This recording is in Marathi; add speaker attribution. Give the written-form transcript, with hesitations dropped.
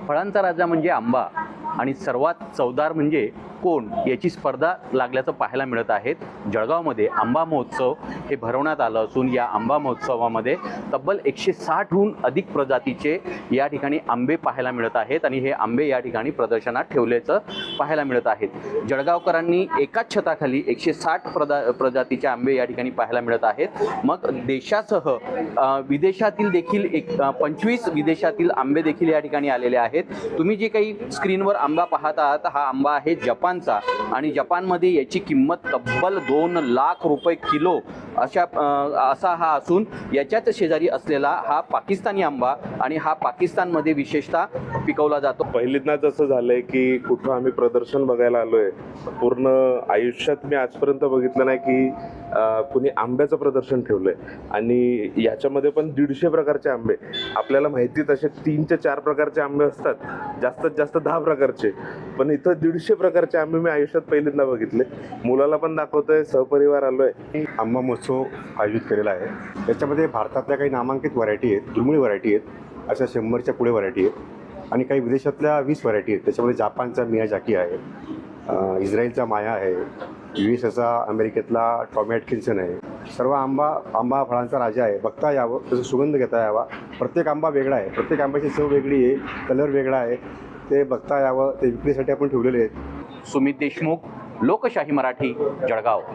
Speaker 1: फळांचा राजा म्हणजे आंबा आणि सर्वात चवदार म्हणजे कोण याची स्पर्धा लागल्याचं पाहायला मिळत आहेत। जळगावमध्ये आंबा महोत्सव हे भरवण्यात आलं असून या आंबा महोत्सवामध्ये तब्बल 160हून अधिक प्रजातीचे या ठिकाणी आंबे पाहायला मिळत आहेत आणि हे आंबे या ठिकाणी प्रदर्शनात ठेवल्याचं पाहायला मिळत आहेत। जळगावकरांनी एकाच छताखाली 160 प्रजातीचे आंबे या ठिकाणी पाहायला मिळत आहेत। मग देशासह विदेशातील देखील 25 विदेशातील आंबे देखील या ठिकाणी आलेले आहेत। तुम्ही जे काही स्क्रीनवर आंबा पाहत आहात हा आंबा आहे जपानचा आणि जपानमध्ये याची किंमत तब्बल 2 लाख रुपये किलो असा हा असून याच्याच शेजारी असलेला हा पाकिस्तानी आंबा आणि हा पाकिस्तानमध्ये विशेषतः पिकवला जातो।
Speaker 2: पहिल्यांदाच असं झालंय की कुठं आम्ही प्रदर्शन बघायला आलोय। पूर्ण आयुष्यात मी आजपर्यंत बघितलं नाही की कुणी आंब्याचं प्रदर्शन ठेवलंय आणि याच्यामध्ये पण 150 प्रकारचे आंबे। आपल्याला माहिती तसे 3 ते 4 प्रकारचे आंबे असतात, जास्तीत जास्त 10 प्रकारचे, पण इथं 150 प्रकारचे आंबे मी आयुष्यात पहिल्यांदा बघितले। मुलाला पण दाखवतोय, सहपरिवार आलोय।
Speaker 3: आंबा महोत्सव आयोजित केलेला आहे। याच्यामध्ये भारतातल्या काही नामांकित व्हरायटी आहेत, दुर्मिळ व्हरायटी आहेत, अशा 100च्या पुढे व्हरायटी आहेत आणि काही विदेशातल्या 20 व्हरायटी आहेत। त्याच्यामध्ये जापानचा मियाजाकी आहे, इस्रायलचा माया आहे, USA अमेरिकेतला टॉमी ॲटकिन्सन आहे। सर्व आंबा फळांचा राजा आहे, बघता यावं, त्याचा सुगंध घेता यावा। प्रत्येक आंबा वेगळा आहे, प्रत्येक आंब्याची चव वेगळी आहे, कलर वेगळा आहे, ते बघता यावं। ते विक्रीसाठी आपण ठेवलेले आहेत।
Speaker 1: सुमित देशमुख, लोकशाही मराठी, जळगाव।